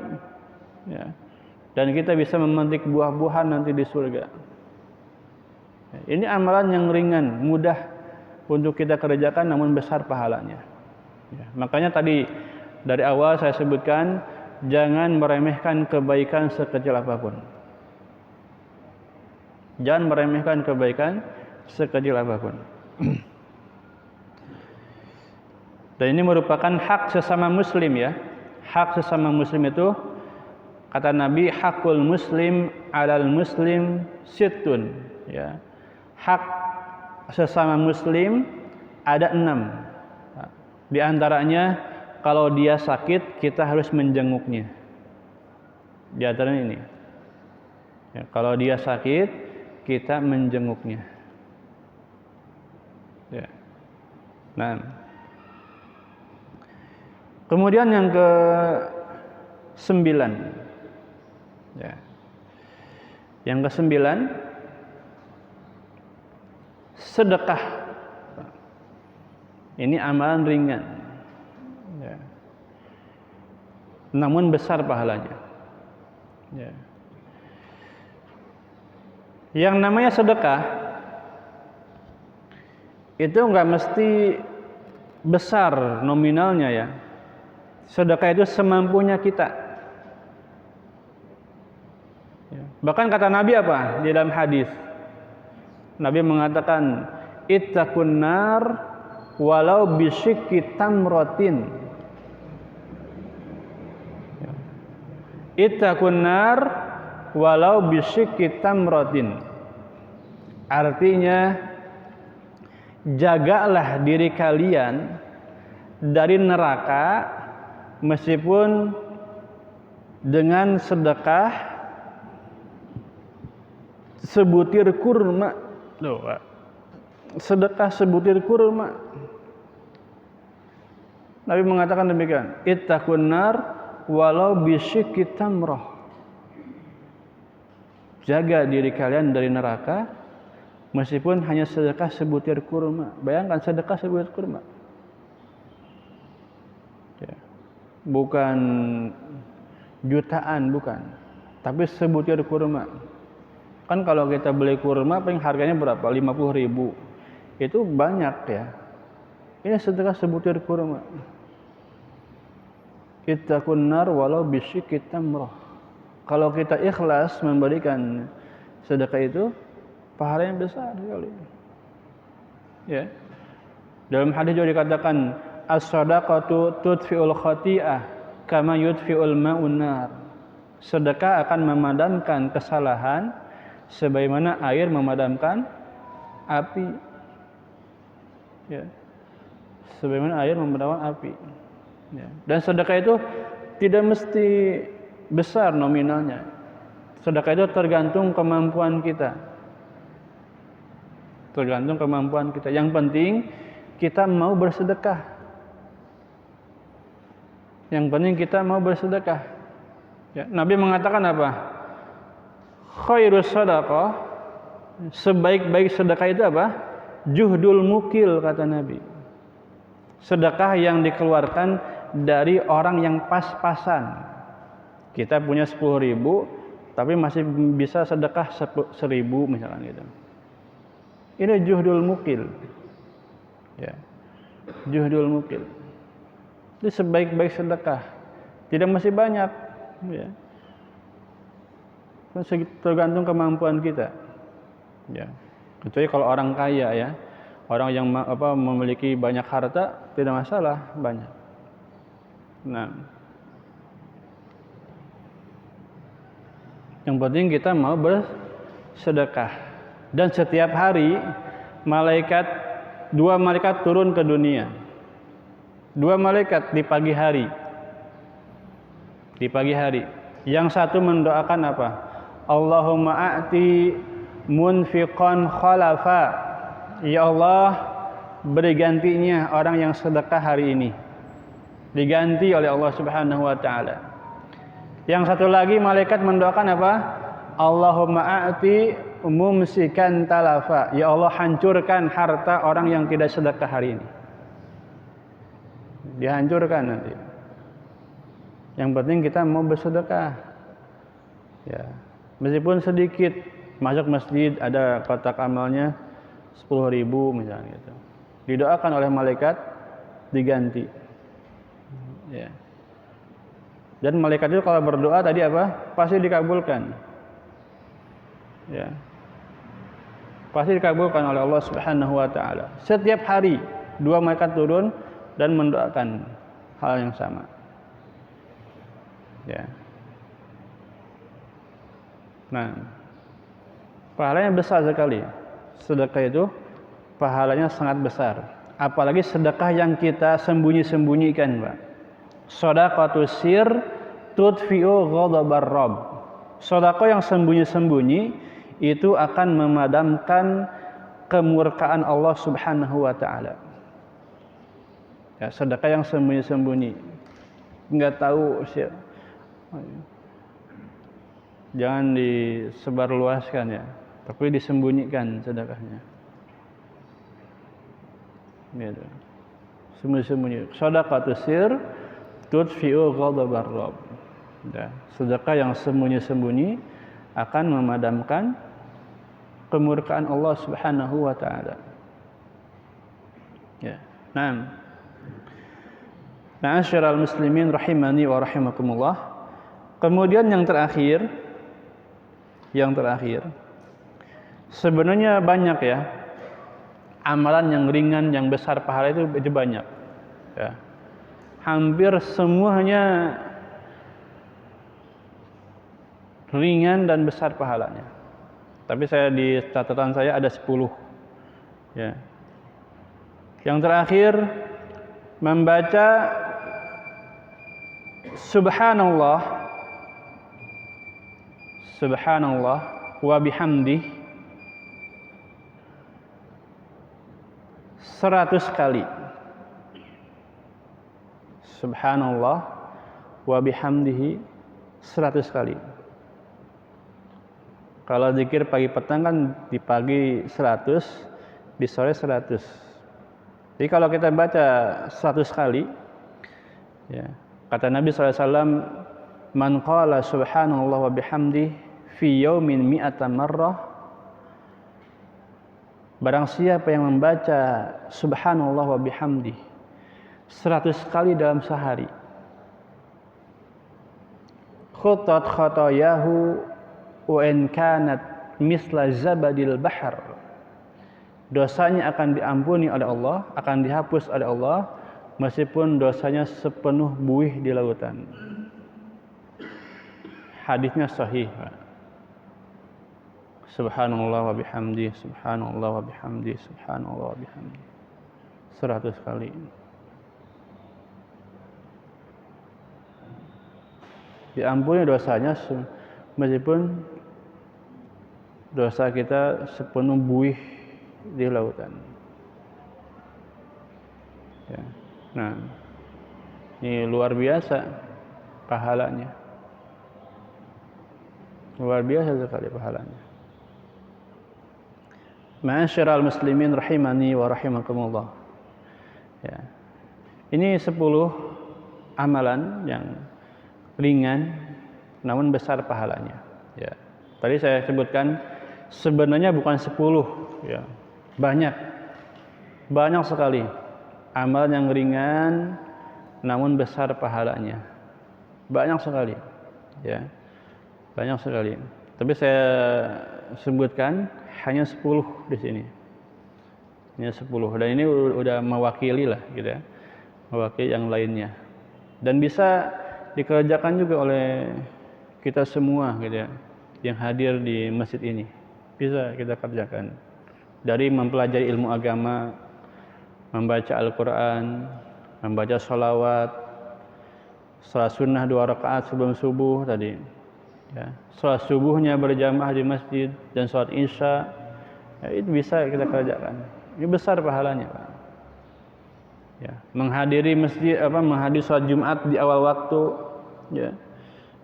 Ya. Dan kita bisa memetik buah-buahan nanti di surga. Ya. Ini amalan yang ringan, mudah untuk kita kerjakan, namun besar pahalanya. Ya. Makanya tadi dari awal saya sebutkan, jangan meremehkan kebaikan sekecil apapun. Jangan meremehkan kebaikan sekecil apapun. Dan ini merupakan hak sesama muslim, ya. Hak sesama muslim itu, kata Nabi, hakul muslim alal muslim sittun, ya. Hak sesama muslim ada 6. Di antaranya, kalau dia sakit, kita harus menjenguknya. Di antaranya ini. Ya, kalau dia sakit, kita menjenguknya. Ya. Nah, kemudian yang ke-9. Ya. Yang ke-9, sedekah. Ini amalan ringan. Ya. Namun besar pahalanya. Ya. Yang namanya sedekah itu enggak mesti besar nominalnya, ya. Sedekah itu semampunya kita. Ya. Bahkan kata Nabi apa di dalam hadis? Nabi mengatakan, ittaqun nar walau bisyikki tamratin. Ittaqun nar walau bisyikki tamratin. Artinya, jagalah diri kalian dari neraka meskipun dengan sedekah sebutir kurma. Sedekah sebutir kurma. Nabi mengatakan demikian, ittaqun nar walau bisyikki tamrah. Jaga diri kalian dari neraka meskipun hanya sedekah sebutir kurma. Bayangkan sedekah sebutir kurma. Ya. Bukan jutaan, bukan. Tapi sebutir kurma. Kan kalau kita beli kurma paling harganya berapa? 50.000. Itu banyak, ya. Ini sedekah sebutir kurma. Ittaqun nar walau bisyikki tamrah. Kalau kita ikhlas memberikan sedekah itu, pahalanya besar sekali. Ya. Dalam hadis juga dikatakan as-shadaqatu tudfi'ul khati'ah kama yudfi'ul ma'un nar. Sedekah akan memadamkan kesalahan sebagaimana air memadamkan api. Ya. Sebagaimana air memadamkan api. Ya. Dan sedekah itu tidak mesti besar nominalnya. Sedekah itu tergantung kemampuan kita. Tergantung kemampuan kita. Yang penting kita mau bersedekah. Yang penting kita mau bersedekah. Ya, Nabi mengatakan apa? Khairus sadaqah, sebaik-baik sedekah itu apa? Juhdul mukil, kata Nabi. Sedekah yang dikeluarkan dari orang yang pas-pasan. Kita punya 10.000 tapi masih bisa sedekah 1.000 misalkan gitu. Ini juhdul mukil. Ya. Juhdul mukil. Itu sebaik-baik sedekah. Tidak masih banyak, ya. Tergantung kemampuan kita. Ya. Kecuali kalau orang kaya ya. Orang yang memiliki banyak harta tidak masalah, banyak. Nah, yang penting kita mau bersedekah. Dan setiap hari dua malaikat turun ke dunia. Dua malaikat di pagi hari. Di pagi hari. Yang satu mendoakan apa? Allahumma a'ti munfiqan khalafa. Ya Allah, beri gantinya orang yang sedekah hari ini. Diganti oleh Allah Subhanahu wa taala. Yang satu lagi malaikat mendoakan apa? Allahumma a'ti mumsikan talafa. Ya Allah, hancurkan harta orang yang tidak sedekah hari ini. Dihancurkan nanti. Yang penting kita mau bersedekah. Ya. Meskipun sedikit, masuk masjid ada kotak amalnya 10.000 misalnya gitu. Didoakan oleh malaikat diganti. Ya. Dan malaikat itu kalau berdoa tadi apa? Pasti dikabulkan. Ya. Pasti dikabulkan oleh Allah Subhanahu wa taala. Setiap hari dua malaikat turun dan mendoakan hal yang sama. Ya. Nah, pahalanya besar sekali. Sedekah itu pahalanya sangat besar. Apalagi sedekah yang kita sembunyi-sembunyikan, Pak. Shadaqatus sir tudfi'u ghadabar rabb. Sedekah yang sembunyi-sembunyi itu akan memadamkan kemurkaan Allah Subhanahu wa taala. Ya, sedekah yang sembunyi-sembunyi. Enggak tahu siapa. Jangan disebarluaskan ya, tapi disembunyikan sedekahnya. Gitu. Sembunyi-sembunyi. Shadaqatus sir tudfi'u ghadabar rabb. Ya, sedekah yang sembunyi-sembunyi akan memadamkan kemurkaan Allah Subhanahu wa taala. Ya. Naam. Ma'asyiral muslimin rahimani wa rahimakumullah. Kemudian yang terakhir sebenarnya banyak ya. Amalan yang ringan, yang besar pahala itu banyak. Ya. Hampir semuanya ringan dan besar pahalanya. Tapi di catatan saya ada 10. Ya. Yang terakhir membaca subhanallah wa bihamdih 100 kali. Subhanallah wa bihamdihi 100 kali. Kalau zikir pagi petang kan di pagi 100, di sore 100. Jadi kalau kita baca 100 kali, ya, kata Nabi SAW, man qala subhanallah wa bihamdih fi yaumin mi'ata marrah, barang siapa yang membaca subhanallah wa bihamdih 100 kali dalam sehari, khutat khotoyahu wa in kanat misla zabadil bahar. Dosanya akan diampuni oleh Allah, akan dihapus oleh Allah meskipun dosanya sepenuh buih di lautan. Hadisnya sahih. Subhanallah wa bihamdi, subhanallah wa bihamdi, subhanallah wa bihamdi. 100 kali. Diampuni dosanya meskipun dosa kita sepenuh buih di lautan. Ya. Nah, ini luar biasa pahalanya. Luar biasa sekali pahalanya. Ma'asyiral muslimin rahimani wa rahimakumullah. Ya. Ini 10 amalan yang ringan namun besar pahalanya. Ya. Tadi saya sebutkan sebenarnya bukan 10, ya. Banyak sekali amal yang ringan namun besar pahalanya. Banyak sekali. Ya. Banyak sekali. Tapi saya sebutkan hanya 10 di sini. Hanya 10 dan ini udah mewakili lah gitu ya. Mewakili yang lainnya. Dan bisa dikerjakan juga oleh kita semua gitu ya, yang hadir di masjid ini. Bisa kita kerjakan. Dari mempelajari ilmu agama, membaca Al-Quran, membaca sholawat, salat sunnah 2 rakaat sebelum subuh tadi. Ya, salat subuhnya berjamaah di masjid dan salat isya, ya, itu bisa kita kerjakan. Ini besar pahalanya, Pak. Ya, menghadiri masjid menghadiri salat Jumat di awal waktu, ya,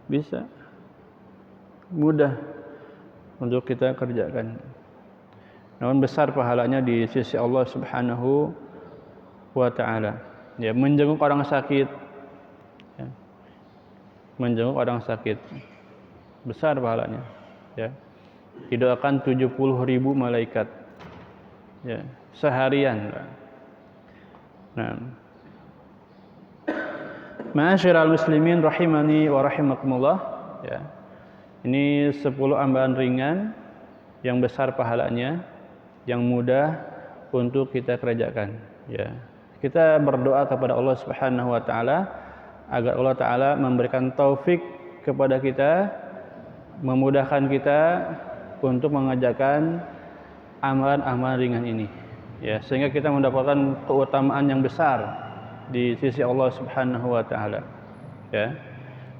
bisa. Mudah untuk kita kerjakan. Namun besar pahalanya di sisi Allah Subhanahu wa taala. Ya, menjenguk orang sakit. Ya. Menjenguk orang sakit. Besar pahalanya, ya. Didoakan 70.000 malaikat, ya, seharian. Nah, ma'asyiral muslimin rahimani wa rahimakumullah, ya. Ini 10 amalan ringan yang besar pahalanya, yang mudah untuk kita kerjakan, ya. Kita berdoa kepada Allah Subhanahu wa taala agar Allah taala memberikan taufik kepada kita, memudahkan kita untuk mengerjakan amalan-amalan ringan ini, ya, sehingga kita mendapatkan keutamaan yang besar di sisi Allah Subhanahu wa taala, ya.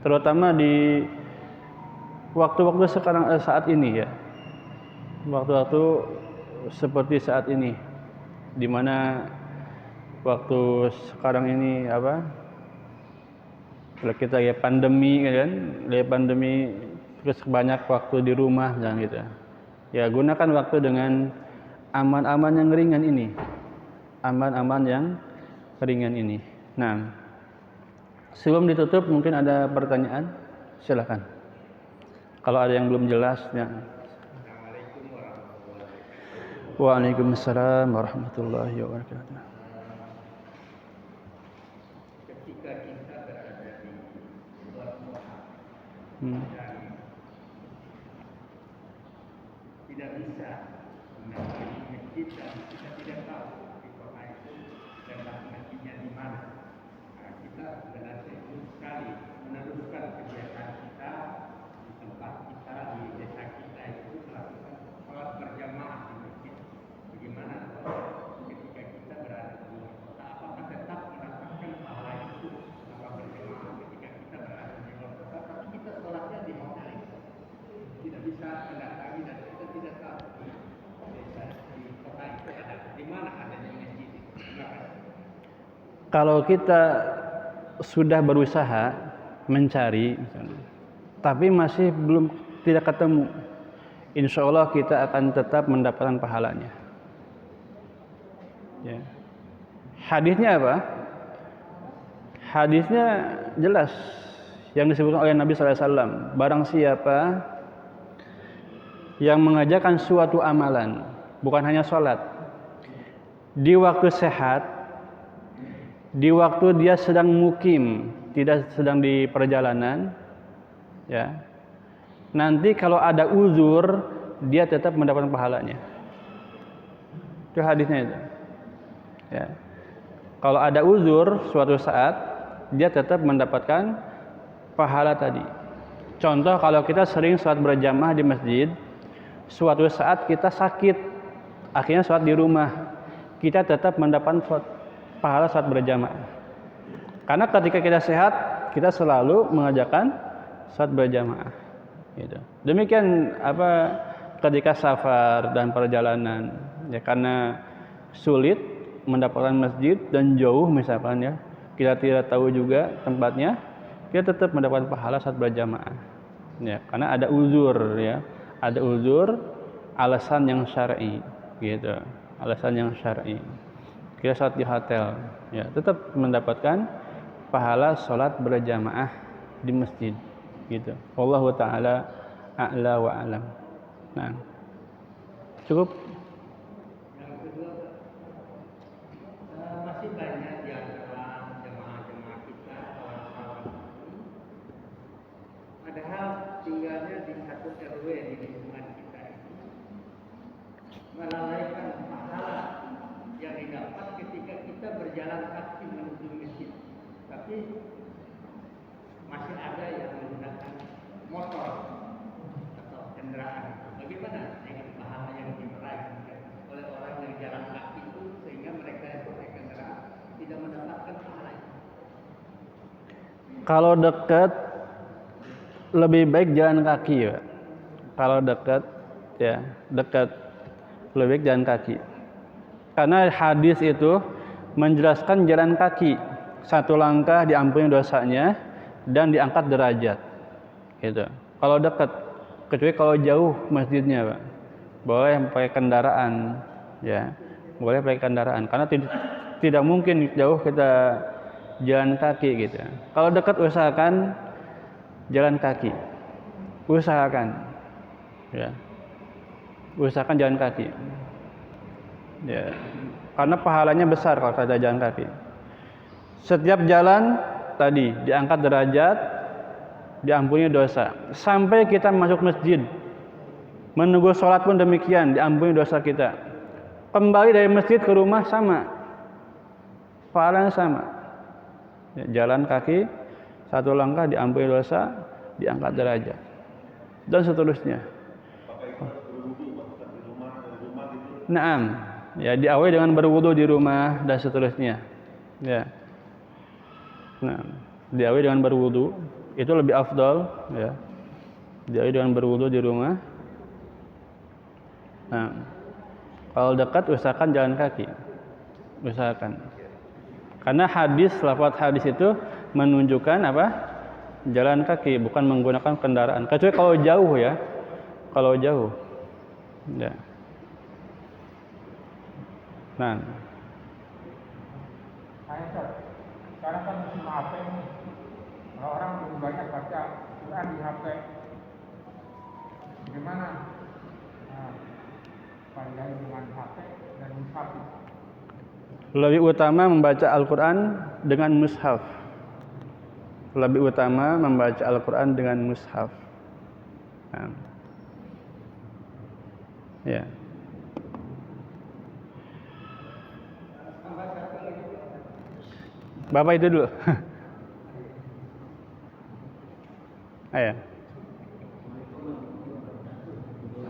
Terutama di waktu-waktu saat ini, ya. Waktu-waktu seperti saat ini, di mana waktu sekarang ini kalau kita ya pandemi kan, terus banyak waktu di rumah dan gitu. Ya, gunakan waktu dengan aman-aman yang ringan ini. Aman-aman yang ringan ini. Nah, sebelum ditutup mungkin ada pertanyaan, silakan. Kalau ada yang belum jelas, ya. Waalaikumsalam warahmatullahi wabarakatuh. Ketika kita berada di luar kota, tidak bisa mendatangi masjid dan kita tidak tahu di kota itu letak masjidnya di mana. Nah, kita sebenarnya ingin sekali meneruskan kegiatan kita di tempat kita, di desa kita itu melakukan sholat berjamaah di masjid. Bagaimana ketika kita berada di luar kota, apakah tetap mendapatkan pahala itu apa berjamaah ketika kita berada di luar kota, tapi kita sholatnya di hotel itu tidak bisa mendatangi dan kita tidak tahu di desa di kota itu ada di mana adanya masjid itu. Kalau kita sudah berusaha mencari misalnya, tapi masih belum tidak ketemu, insya Allah kita akan tetap mendapatkan pahalanya. Ya. Hadisnya apa? Hadisnya jelas yang disebutkan oleh Nabi SAW. Barang siapa yang mengerjakan suatu amalan, bukan hanya sholat, di waktu sehat, di waktu dia sedang mukim, tidak sedang di perjalanan, ya. Nanti kalau ada uzur, dia tetap mendapatkan pahalanya. Itu hadisnya itu. Ya. Kalau ada uzur suatu saat, dia tetap mendapatkan pahala tadi. Contoh kalau kita sering sholat berjamaah di masjid, suatu saat kita sakit, akhirnya sholat di rumah, kita tetap mendapatkan pahala sholat berjamaah. Karena ketika kita sehat, kita selalu mengerjakan sholat berjamaah. Gitu. Demikian ketika safar dan perjalanan, ya, karena sulit mendapatkan masjid dan jauh misalkan, ya, kita tidak tahu juga tempatnya, kita tetap mendapatkan pahala saat berjamaah, ya, karena ada uzur, ya, ada uzur, alasan yang syar'i, gitu, alasan yang syar'i. Kita sholat di hotel, ya, tetap mendapatkan pahala sholat berjamaah di masjid, gitu. Wallahu ta'ala a'la wa alam. Nah, cukup. Masih banyak di antara jemaah-jemaah kita orang-orang ini, padahal tinggalnya di satu RW di lingkungan kita ini, melalaikan pahala yang didapat ketika kita berjalan kaki menuju masjid, tapi masih ada yang menggunakan motor atau kendaraan. Bagaimana dengan pahala yang diraih oleh orang yang jalan kaki itu, sehingga mereka yang pakai kendaraan tidak mendapatkan pahala itu? Kalau dekat, lebih baik jalan kaki, ya. Kalau dekat, ya, dekat, lebih baik jalan kaki. Karena hadis itu menjelaskan jalan kaki, satu langkah diampuni dosanya dan diangkat derajat, gitu. Kalau dekat, kecuali kalau jauh masjidnya, Pak, boleh pakai kendaraan, ya, boleh pakai kendaraan. Karena tidak mungkin jauh kita jalan kaki, gitu. Kalau dekat, usahakan jalan kaki, usahakan, ya, usahakan jalan kaki, ya, karena pahalanya besar kalau kita jalan kaki. Setiap jalan tadi diangkat derajat, diampuni dosa. Sampai kita masuk masjid, menunggu sholat pun demikian, diampuni dosa kita. Kembali dari masjid ke rumah sama, pahalanya sama. Ya, jalan kaki, satu langkah diampuni dosa, diangkat derajat, dan seterusnya. Naam, ya, diawali dengan berwudu di rumah dan seterusnya. Ya. Nah, diawali dengan berwudu itu lebih afdal, ya. Diawali dengan berwudu di rumah. Nah, kalau dekat usahakan jalan kaki, usahakan. Karena lafaz hadis itu menunjukkan apa? Jalan kaki, bukan menggunakan kendaraan. Kecuali kalau jauh, ya, kalau jauh, ya. Nah, sekarang kan musim HP nih, kalau orang lebih banyak baca Quran di HP, gimana? Nah, pandai dengan HP dan mushaf. lebih utama membaca Al-Quran dengan mushaf. Lebih utama membaca Al-Quran dengan mushaf. Nah, ya. Bapak itu dulu. Ayo.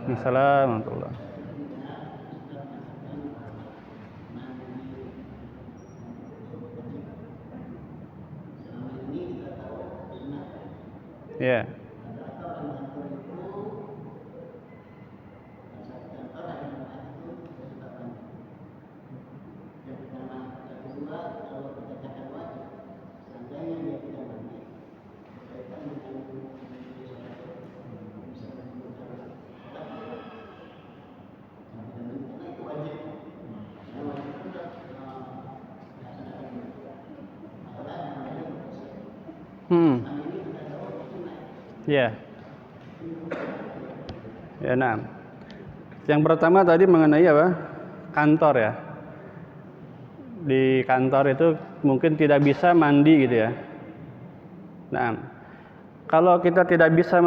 Assalamualaikum warahmatullahi. Ya. Ya. Ya, nah. Yang pertama tadi mengenai apa? Kantor, ya. Di kantor itu mungkin tidak bisa mandi, gitu, ya. Nah, Kalau kita tidak bisa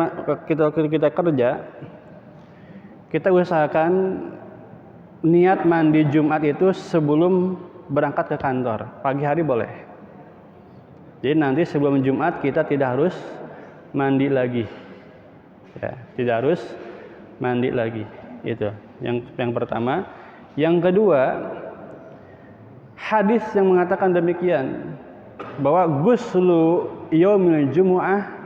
kita kerja, kita usahakan niat mandi Jumat itu sebelum berangkat ke kantor. Pagi hari boleh. Jadi nanti sebelum Jumat kita tidak harus mandi lagi. Ya, tidak harus mandi lagi. Itu yang pertama. Yang kedua, hadis yang mengatakan demikian bahwa ghuslu yaumil jumu'ah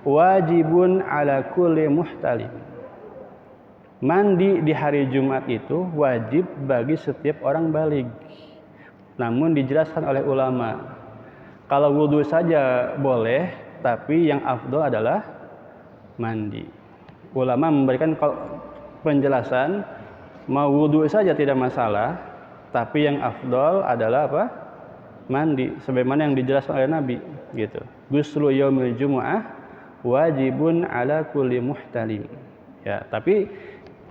wajibun ala kulli muhtalim. Mandi di hari Jumat itu wajib bagi setiap orang baligh. Namun dijelaskan oleh ulama, kalau wudhu saja boleh, tapi yang afdol adalah mandi. Ulama memberikan penjelasan, mau wudhu saja tidak masalah, tapi yang afdol adalah apa? Mandi, sebagaimana yang dijelaskan oleh Nabi, gitu. Ghuslu yaumil jumu'ah wajibun ala kulli muhtalim. Ya, tapi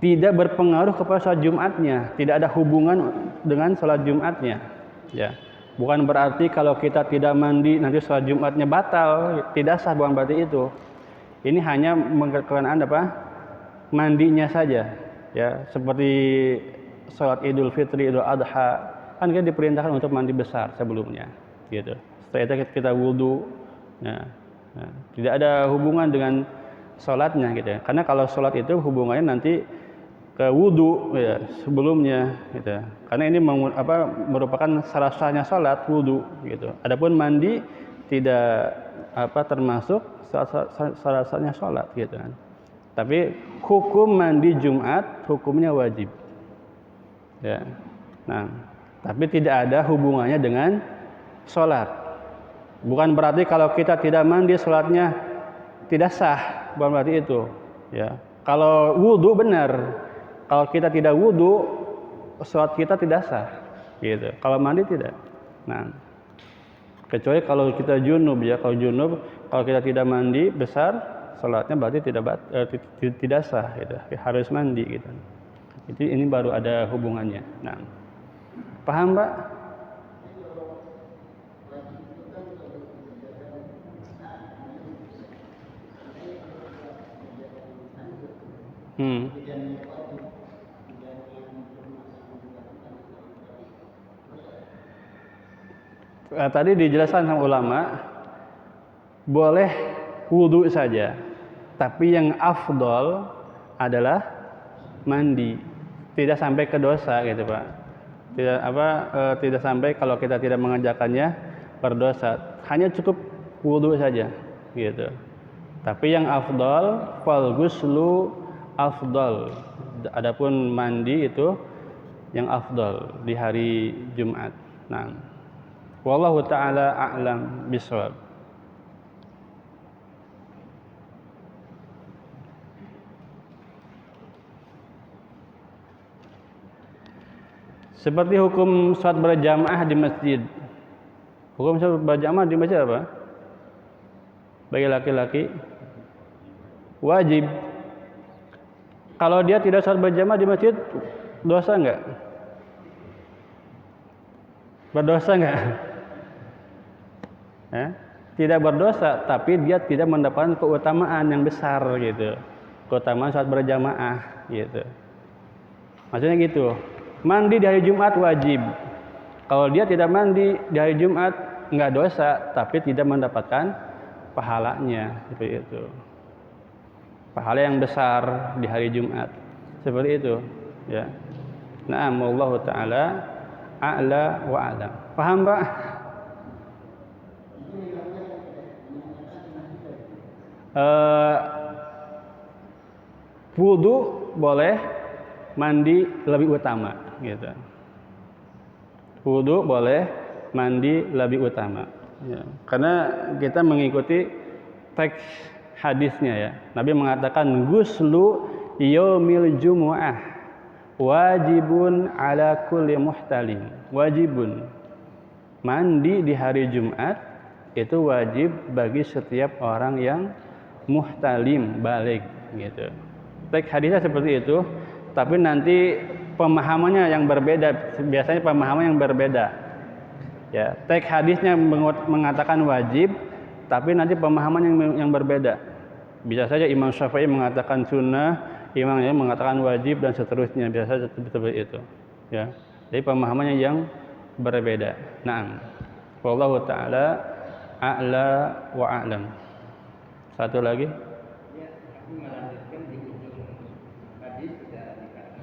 tidak berpengaruh kepada sholat Jumatnya, tidak ada hubungan dengan sholat Jumatnya. Ya, bukan berarti kalau kita tidak mandi nanti sholat Jumatnya batal, tidak sah, bukan berarti itu. Ini hanya mengenai apa? Mandinya saja. Ya, seperti sholat Idul Fitri, Idul Adha, kan kita diperintahkan untuk mandi besar sebelumnya, gitu. Setelah itu kita wudhu. Nah, tidak ada hubungan dengan sholatnya, gitu ya. Karena kalau sholat itu hubungannya nanti ke wudhu, ya, sebelumnya, gitu. Karena ini merupakan salah sahnya sholat wudhu, gitu. Adapun mandi tidak termasuk salah sahnya sholat, gitu kan. Tapi hukum mandi Jumat hukumnya wajib. Ya. Nah, tapi tidak ada hubungannya dengan sholat. Bukan berarti kalau kita tidak mandi sholatnya tidak sah, bukan berarti itu. Ya. Kalau wudhu benar, kalau kita tidak wudhu sholat kita tidak sah. Gitu. Kalau mandi tidak. Nah, kecuali kalau kita junub, ya. Kalau junub, kalau kita tidak mandi besar, sholatnya berarti tidak sah. Gitu. Harus mandi. Gitu. Jadi ini baru ada hubungannya. Nah, paham, Pak? Tadi dijelaskan sama ulama, boleh wudhu saja, tapi yang afdol adalah mandi, tidak sampai ke dosa, gitu Pak. Tidak sampai kalau kita tidak mengerjakannya berdosa, hanya cukup wudhu saja, gitu. Tapi yang afdol, fal ghuslu afdol. Adapun mandi itu yang afdol di hari Jumat. Nah, wallahu ta'ala a'lam bishawab. Seperti hukum sholat berjamaah di masjid. Hukum sholat berjamaah di masjid apa? Bagi laki-laki wajib. Kalau dia tidak sholat berjamaah di masjid, dosa enggak? Berdosa enggak? Tidak berdosa, tapi dia tidak mendapatkan keutamaan yang besar, gitu. Keutamaan sholat berjamaah, gitu. Maksudnya gitu. Mandi di hari Jumat wajib. Kalau dia tidak mandi di hari Jumat enggak dosa, tapi tidak mendapatkan pahalanya, seperti itu. Pahala yang besar di hari Jumat, seperti itu, ya. Na'am, wallahu ta'ala a'la wa a'lam. Paham, Pak? Wudu boleh, mandi lebih utama, gitu. Wudu boleh, mandi lebih utama, ya. Karena kita mengikuti teks hadisnya, ya. Nabi mengatakan ghuslu yaumil jumu'ah wajibun ala kulli muhtalim. Wajibun, mandi di hari Jumat itu wajib bagi setiap orang yang muhtalim, baligh, gitu. Teks hadisnya seperti itu, tapi nanti pemahamannya yang berbeda. Biasanya pemahaman yang berbeda, ya. Teks hadisnya mengatakan wajib, tapi nanti pemahaman yang berbeda. Bisa saja Imam Syafi'i mengatakan sunnah, Imam yang mengatakan wajib dan seterusnya. Bisa saja seperti itu. Ya. Jadi pemahamannya yang berbeda. Naam. Wallahu taala a'la wa a'lam. Satu lagi. Ya, aku melanjutkan di